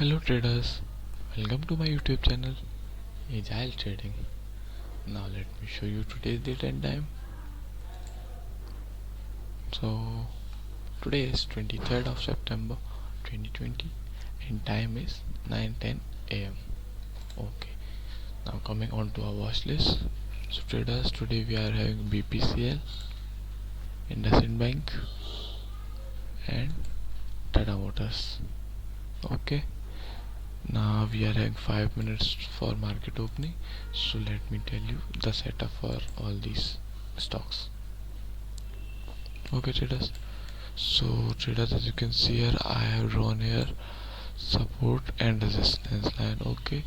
Hello traders, welcome to my YouTube channel Agile Trading. Now let me show you today's date and time. So today is 23rd of September 2020 and time is 9:10 am. Okay, now coming on to our watch list. So traders, today we are having BPCL, IndusInd Bank and Tata Motors. Okay, now we are having 5 minutes for market opening, so let me tell you the setup for all these stocks. Okay traders, so traders, as you can see here, I have drawn here support and resistance line. Okay,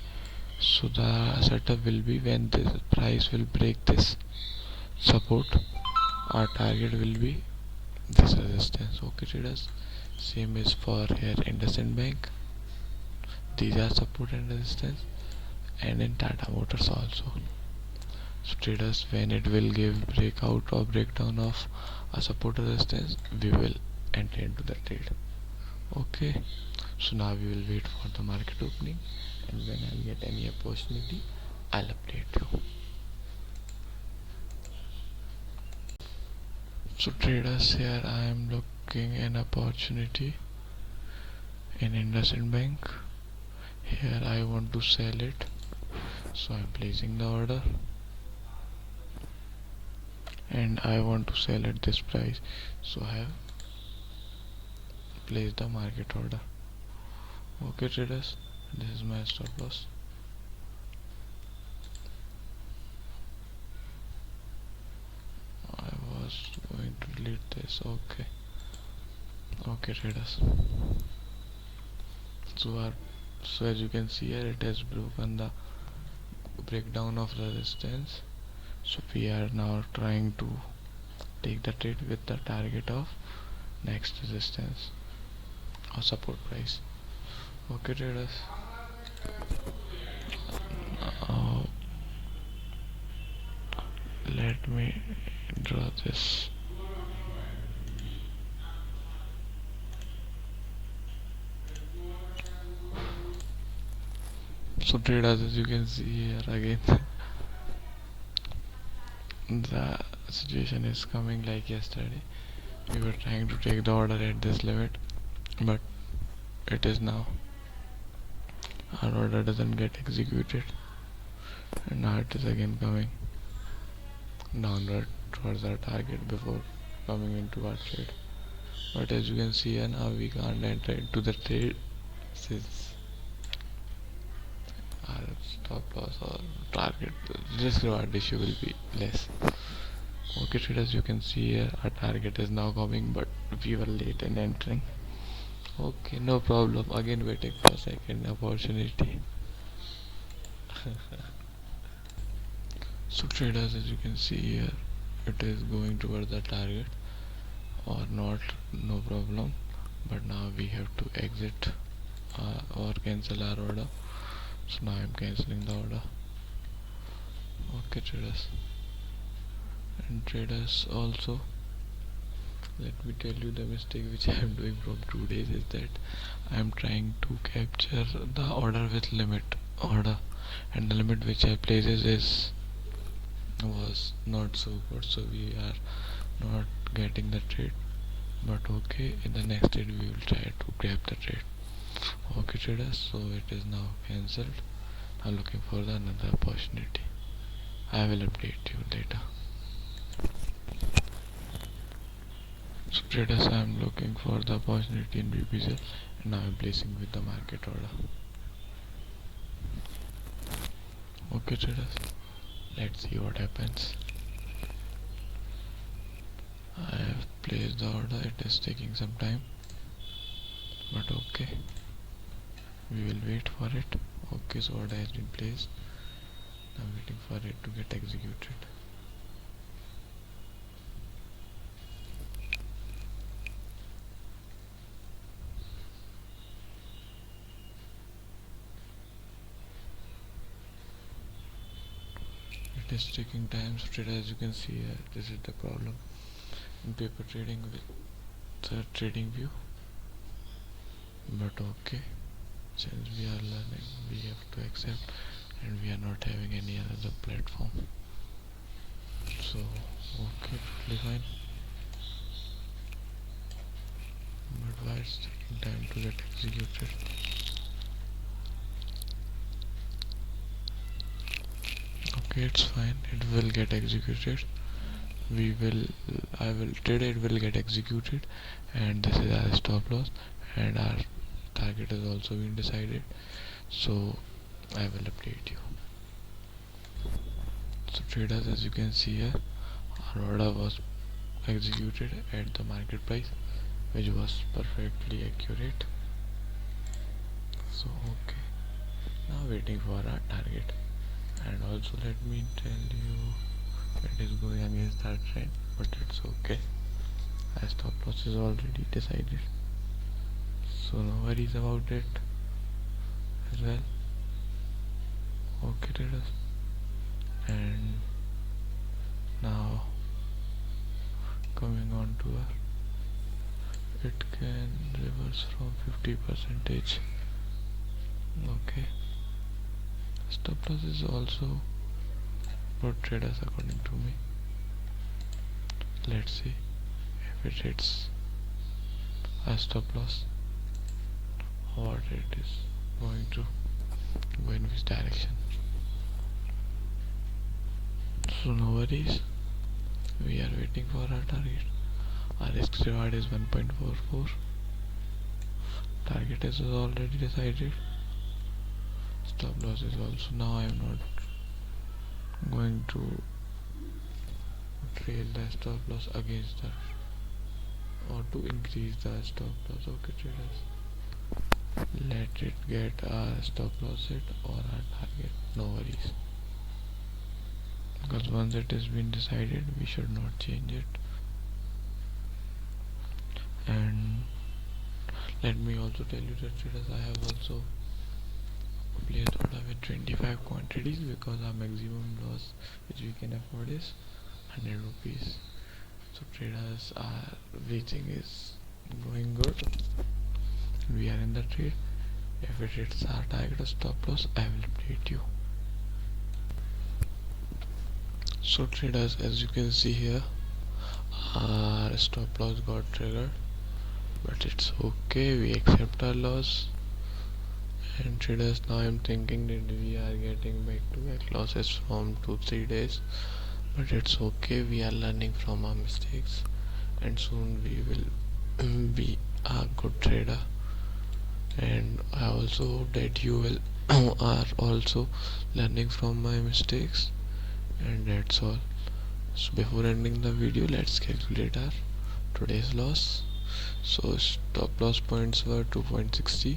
so the setup will be when this price will break this support, our target will be this resistance. Okay traders, same is for here IndusInd Bank, these are support and resistance, and in Tata Motors also. So traders, when it will give breakout or breakdown of a support resistance, we will enter into the trade. Okay, so now we will wait for the market opening, and when I'll get any opportunity, I'll update you. So traders, here I am looking an opportunity in IndusInd Bank. Here I want to sell it, so I'm placing the order, and I want to sell at this price, so I have placed the market order. Okay traders, this is my stop loss. I was going to delete this. Okay traders, so as you can see here, it has broken the breakdown of resistance, so we are now trying to take the trade with the target of next resistance or support price. Okay traders, now let me draw this. So traders, as you can see here again, the situation is coming like yesterday. We were trying to take the order at this limit, but it is now our order doesn't get executed, and now it is again coming downward towards our target before coming into our trade. But as you can see here, now we can't enter into the trade since our stop loss or target risk reward ratio will be less. Okay traders, you can see here our target is now coming, but we were late in entering. Okay, no problem, again waiting for second opportunity. So traders, as you can see here, it is going towards the target or not, no problem, but now we have to exit or cancel our order. So now I'm cancelling the order. Okay traders, and traders also, let me tell you the mistake which I am doing from 2 days is that I am trying to capture the order with limit order, and the limit which I places is was not so good, so we are not getting the trade. But okay, in the next trade we will try to grab the trade. Okay traders, so it is now cancelled. Now looking for the another opportunity. I will update you later. So traders, I am looking for the opportunity in BPCL, and now I am placing with the market order. Okay traders, let's see what happens. I have placed the order, it is taking some time, but okay, we will wait for it. Okay, so order has been placed, now waiting for it to get executed. It is taking time, so traders, as you can see here, this is the problem in paper trading with the trading view. But okay, since we are learning we have to accept, and we are not having any other platform. So okay, totally fine. But why it's taking time to get executed? Okay, it's fine, it will get executed. We will I will Today it will get executed, and this is our stop loss, and our target is also been decided. So I will update you. So traders, as you can see here, our order was executed at the market price, which was perfectly accurate. So okay, now waiting for our target. And also let me tell you, it is going against our trend, but it's okay, as stop loss is already decided, so no worries about it as well. Okay traders, and now coming on to our, it can reverse from 50 percentage. Okay, stop loss is also good traders according to me. Let's see if it hits a stop loss, what it is going to go in which direction. So no worries, we are waiting for our target. Our risk reward is 1.44. Target is already decided. Stop loss is also. Now I am not going to trail the stop loss against that, or to increase the stop loss. Okay traders, let it get our stop loss hit or our target, no worries, because once it has been decided we should not change it. And let me also tell you that traders, I have also placed order with 25 quantities, because our maximum loss which we can afford is 100 rupees. So traders, our reaching is going good, we are in the trade. If it hits our target or stop loss, I will update you. So traders, as you can see here, our stop loss got triggered, but it's okay, we accept our loss. And traders, now I'm thinking that we are getting back to back losses from 2-3 days, but it's okay, we are learning from our mistakes, and soon we will be a good trader. And I also hope that you will are also learning from my mistakes. And that's all. So before ending the video, let's calculate our today's loss. So stop loss points were 2.60,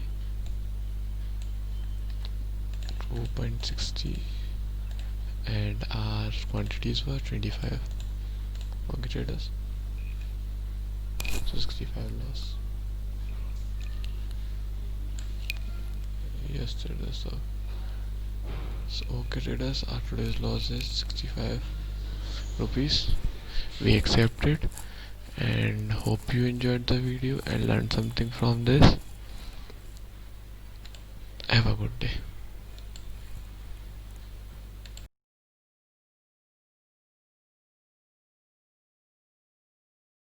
and our quantities were 25. Okay traders, so 65 loss. Yes traders, so okay traders, our today's loss is 65 rupees. We accept it, and hope you enjoyed the video and learned something from this. Have a good day.